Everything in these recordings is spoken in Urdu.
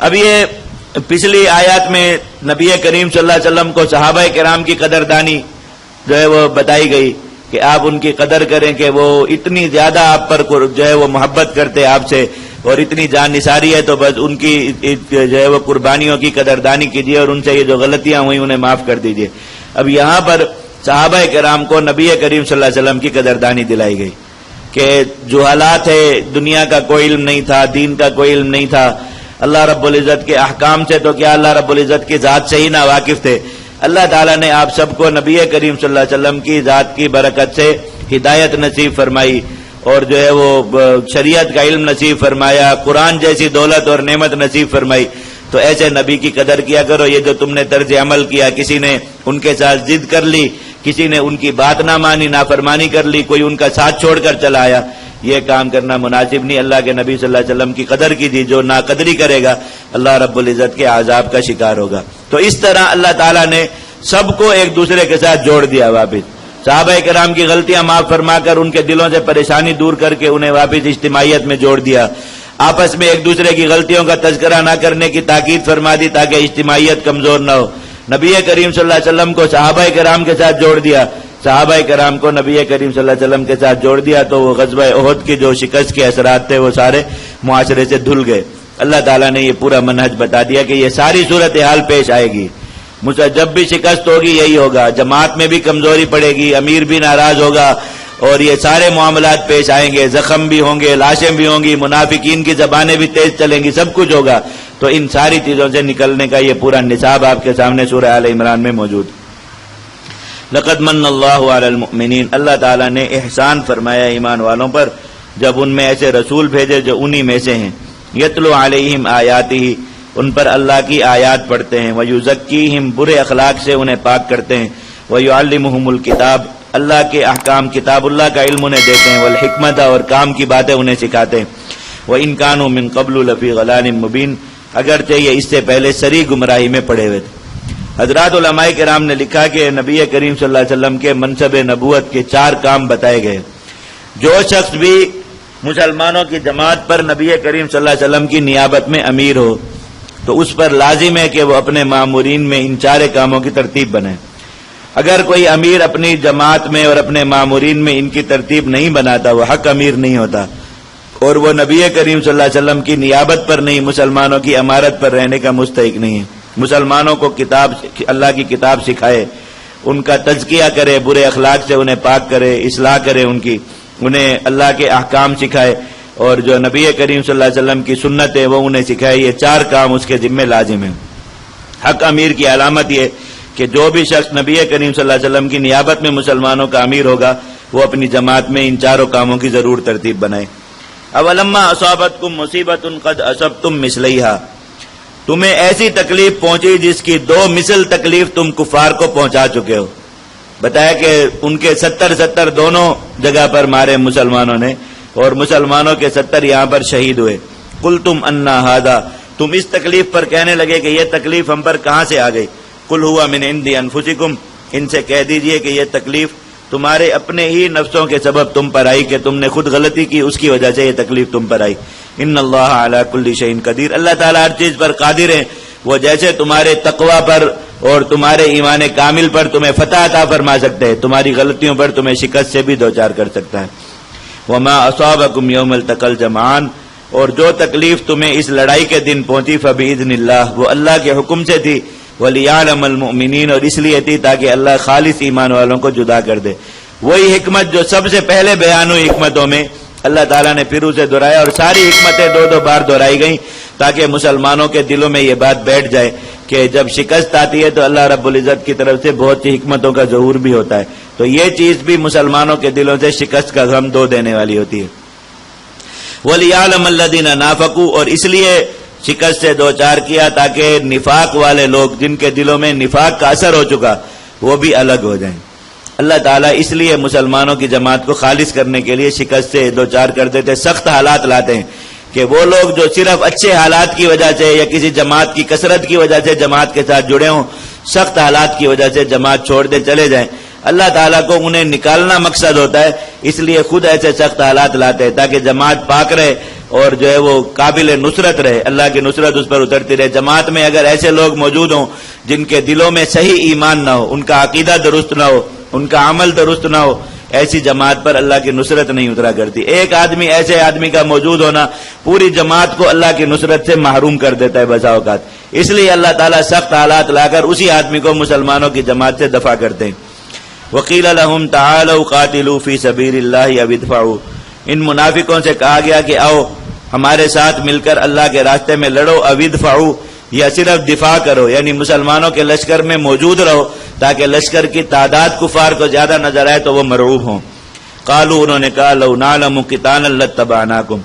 اب یہ پچھلی آیات میں نبی کریم صلی اللہ علیہ وسلم کو صحابہ کرام کی قدردانی جو ہے وہ بتائی گئی کہ آپ ان کی قدر کریں کہ وہ اتنی زیادہ آپ پر جو ہے وہ محبت کرتے آپ سے اور اتنی جان نثاری ہے، تو بس ان کی جو ہے وہ قربانیوں کی قدردانی کیجیے اور ان سے یہ جو غلطیاں ہوئی انہیں معاف کر دیجیے۔ اب یہاں پر صحابہ کرام کو نبی کریم صلی اللہ علیہ وسلم کی قدردانی دلائی گئی کہ جو حالات ہے، دنیا کا کوئی علم نہیں تھا، دین کا کوئی علم نہیں تھا، اللہ رب العزت کے احکام سے تو کیا اللہ رب العزت کی ذات سے ہی نا واقف تھے۔ اللہ تعالیٰ نے آپ سب کو نبی کریم صلی اللہ علیہ وسلم کی ذات کی برکت سے ہدایت نصیب فرمائی اور جو ہے وہ شریعت کا علم نصیب فرمایا، قرآن جیسی دولت اور نعمت نصیب فرمائی۔ تو ایسے نبی کی قدر کیا کرو۔ یہ جو تم نے طرز عمل کیا، کسی نے ان کے ساتھ ضد کر لی، کسی نے ان کی بات نہ مانی، نافرمانی کر لی، کوئی ان کا ساتھ چھوڑ کر چلا آیا، یہ کام کرنا مناسب نہیں۔ اللہ کے نبی صلی اللہ علیہ وسلم کی قدر کیجیے، جو ناقدری کرے گا اللہ رب العزت کے عذاب کا شکار ہوگا۔ تو اس طرح اللہ تعالیٰ نے سب کو ایک دوسرے کے ساتھ جوڑ دیا واپس، صحابہ کرام کی غلطیاں معاف فرما کر ان کے دلوں سے پریشانی دور کر کے انہیں واپس اجتماعیت میں جوڑ دیا، آپس میں ایک دوسرے کی غلطیوں کا تذکرہ نہ کرنے کی تاکید فرما دی تاکہ اجتماعیت کمزور نہ ہو۔ نبی کریم صلی اللہ علیہ وسلم کو صحابہ کرام کے ساتھ جوڑ دیا، صحابہ کرام کو نبی کریم صلی اللہ علیہ وسلم کے ساتھ جوڑ دیا، تو وہ غزوہ احد کی جو شکست کے اثرات تھے وہ سارے معاشرے سے دھل گئے۔ اللہ تعالیٰ نے یہ پورا منہج بتا دیا کہ یہ ساری صورتحال پیش آئے گی، جب بھی شکست ہوگی یہی ہوگا، جماعت میں بھی کمزوری پڑے گی، امیر بھی ناراض ہوگا اور یہ سارے معاملات پیش آئیں گے، زخم بھی ہوں گے، لاشیں بھی ہوں گی، منافقین کی زبانیں بھی تیز چلیں گی، سب کچھ ہوگا۔ تو ان ساری چیزوں سے نکلنے کا یہ پورا نصاب آپ کے سامنے سورہ آل عمران میں موجود۔ لقد من اللہ علی المؤمنین، اللہ تعالیٰ نے احسان فرمایا ایمان والوں پر جب ان میں ایسے رسول بھیجے جو انہی میں سے ہیں، یتلو علیہم آیاتہ، ان پر اللہ کی آیات پڑھتے ہیں، ویزکیہم، برے اخلاق سے انہیں پاک کرتے ہیں، ویعلمہم الکتاب، اللہ کے احکام کتاب اللہ کا علم انہیں دیتے ہیں، والحکمت، اور کام کی باتیں انہیں سکھاتے ہیں، وَإِن كَانُوا مِن قَبْلُ لَفِي ضَلَالٍ مُبِينٍ، اگرچہ یہ اس سے پہلے سری گمراہی میں پڑے ہوئے تھے۔ حضرات علماء کرام نے لکھا کہ نبی کریم صلی اللہ علیہ وسلم کے منصب نبوت کے 4 کام بتائے گئے۔ جو شخص بھی مسلمانوں کی جماعت پر نبی کریم صلی اللہ علیہ وسلم کی نیابت میں امیر ہو تو اس پر لازم ہے کہ وہ اپنے مامورین میں ان 4 کاموں کی ترتیب بنائے۔ اگر کوئی امیر اپنی جماعت میں اور اپنے مامورین میں ان کی ترتیب نہیں بناتا وہ حق امیر نہیں ہوتا اور وہ نبی کریم صلی اللہ علیہ وسلم کی نیابت پر نہیں، مسلمانوں کی امارت پر رہنے کا مستحق نہیں ہے۔ مسلمانوں کو اللہ کی کتاب سکھائے، ان کا تزکیہ کرے، برے اخلاق سے انہیں پاک کرے، اصلاح کرے، انہیں اللہ کے احکام سکھائے اور جو نبی کریم صلی اللہ علیہ وسلم کی سنت ہے وہ انہیں سکھائے۔ یہ 4 کام اس کے ذمہ لازم ہیں۔ حق امیر کی علامت یہ کہ جو بھی شخص نبی کریم صلی اللہ علیہ وسلم کی نیابت میں مسلمانوں کا امیر ہوگا وہ اپنی جماعت میں ان 4 کاموں کی ضرور ترتیب بنائے۔ اولما اصابتکم مصیبت قد اصبتم مثلیہا، تمہیں ایسی تکلیف پہنچی جس کی 2 مثل تکلیف تم کفار کو پہنچا چکے ہو۔ بتایا کہ ان کے 70 دونوں جگہ پر مارے مسلمانوں نے اور مسلمانوں کے 70 یہاں پر شہید ہوئے۔ قلتم انا ھذا، تم اس تکلیف پر کہنے لگے کہ یہ تکلیف ہم پر کہاں سے آ گئی۔ قل ھو من عند انفسکم، ان سے کہہ دیجئے کہ یہ تکلیف تمہارے اپنے ہی نفسوں کے سبب تم پر آئی کہ تم نے خود غلطی کی، اس کی وجہ سے یہ تکلیف تم پر آئی۔ ان اللہ علی کل شیء قدیر، اللہ تعالیٰ ہر چیز پر قادر ہے، وہ جیسے تمہارے تقوی پر اور تمہارے ایمان کامل پر تمہیں فتح عطا فرما سکتے ہیں، تمہاری غلطیوں پر تمہیں شکست سے بھی دوچار کر سکتا ہے۔ وما اصابکم یوم التقى الجمعان، اور جو تکلیف تمہیں اس لڑائی کے دن پہنچی فباذن اللہ، وہ اللہ کے حکم سے تھی، ولیعلم المؤمنین، اور اس لیے تھی تاکہ اللہ خالص ایمان والوں کو جدا کر دے۔ وہی حکمت جو سب سے پہلے بیان ہوئی حکمتوں میں اللہ تعالیٰ نے پھر اسے دہرایا اور ساری حکمتیں 2 بار دہرائی گئیں تاکہ مسلمانوں کے دلوں میں یہ بات بیٹھ جائے کہ جب شکست آتی ہے تو اللہ رب العزت کی طرف سے بہت سی حکمتوں کا ظہور بھی ہوتا ہے، تو یہ چیز بھی مسلمانوں کے دلوں سے شکست کا غم دو دینے والی ہوتی ہے۔ وَلِيَعْلَمَ الَّذِينَ نَافَقُوا، اور اس لیے شکست سے دوچار کیا تاکہ نفاق والے لوگ جن کے دلوں میں نفاق کا اثر ہو چکا وہ بھی الگ ہو جائیں۔ اللہ تعالیٰ اس لیے مسلمانوں کی جماعت کو خالص کرنے کے لیے شکست سے دوچار کر دیتے، سخت حالات لاتے ہیں کہ وہ لوگ جو صرف اچھے حالات کی وجہ سے یا کسی جماعت کی کثرت کی وجہ سے جماعت کے ساتھ جڑے ہوں، سخت حالات کی وجہ سے جماعت چھوڑ دے چلے جائیں، اللہ تعالیٰ کو انہیں نکالنا مقصد ہوتا ہے، اس لیے خود ایسے سخت حالات لاتے ہیں تاکہ جماعت پاک رہے اور جو ہے وہ قابل نصرت رہے، اللہ کی نصرت اس پر اترتی رہے۔ جماعت میں اگر ایسے لوگ موجود ہوں جن کے دلوں میں صحیح ایمان نہ ہو، ان کا عقیدہ درست نہ ہو، ان کا عمل درست نہ ہو، ایسی جماعت پر اللہ کی نصرت نہیں اترا کرتی۔ ایک آدمی ایسے آدمی کا موجود ہونا پوری جماعت کو اللہ کی نصرت سے محروم کر دیتا ہے بسا اوقات، اس لیے اللہ تعالیٰ سخت حالات لا کر اسی آدمی کو مسلمانوں کی جماعت سے دفع کرتے ہیں۔ وقیل لهم تعالوا قاتلوا فی سبیل اللہ او ادفعوا، ان منافقوں سے کہا گیا کہ آؤ ہمارے ساتھ مل کر اللہ کے راستے میں لڑو، او ادفعوا یا صرف دفاع کرو، یعنی مسلمانوں کے لشکر میں موجود رہو تاکہ لشکر کی تعداد کفار کو زیادہ نظر آئے تو وہ مرعوب ہوں۔ قالوا، انہوں نے کہا لو نعلم قتالا لاتبعناکم،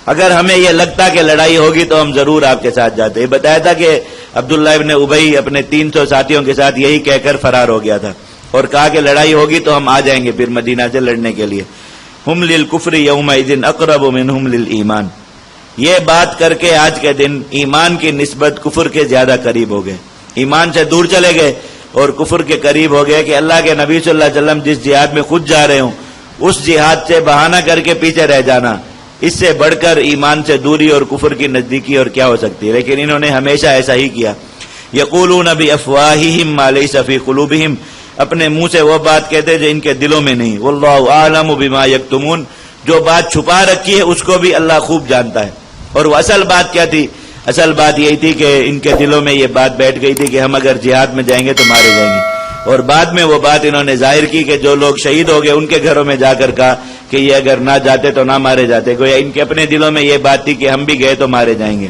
اگر ہمیں یہ لگتا کہ لڑائی ہوگی تو ہم ضرور آپ کے ساتھ جاتے۔ یہ بتایا تھا کہ عبداللہ ابن ابی اپنے 300 ساتھیوں کے ساتھ یہی کہہ کر فرار ہو گیا تھا اور کہا کہ لڑائی ہوگی تو ہم آ جائیں گے پھر مدینہ سے لڑنے کے لیے۔ ہم للکفر یومئذ اقرب منہم للایمان، یہ بات کر کے آج کے دن ایمان کی نسبت کفر کے زیادہ قریب ہو گئے، ایمان سے دور چلے گئے اور کفر کے قریب ہو گئے کہ اللہ کے نبی صلی اللہ علیہ وسلم جس جہاد میں خود جا رہے ہوں اس جہاد سے بہانہ کر کے پیچھے رہ جانا، اس سے بڑھ کر ایمان سے دوری اور کفر کی نزدیکی اور کیا ہو سکتی ہے۔ لیکن انہوں نے ہمیشہ ایسا ہی کیا۔ یقولون بافواہہم ما لیس فی قلوبہم، اپنے منہ سے وہ بات کہتے جو ان کے دلوں میں نہیں۔ واللہ اعلم بما یکتمون، جو بات چھپا رکھی ہے اس کو بھی اللہ خوب جانتا ہے۔ اور وہ اصل بات کیا تھی؟ اصل بات یہی تھی کہ ان کے دلوں میں یہ بات بیٹھ گئی تھی کہ ہم اگر جہاد میں جائیں گے تو مارے جائیں گے، اور بعد میں وہ بات انہوں نے ظاہر کی کہ جو لوگ شہید ہو گئے ان کے گھروں میں جا کر کہا کہ یہ اگر نہ جاتے تو نہ مارے جاتے، گویا ان کے اپنے دلوں میں یہ بات تھی کہ ہم بھی گئے تو مارے جائیں گے۔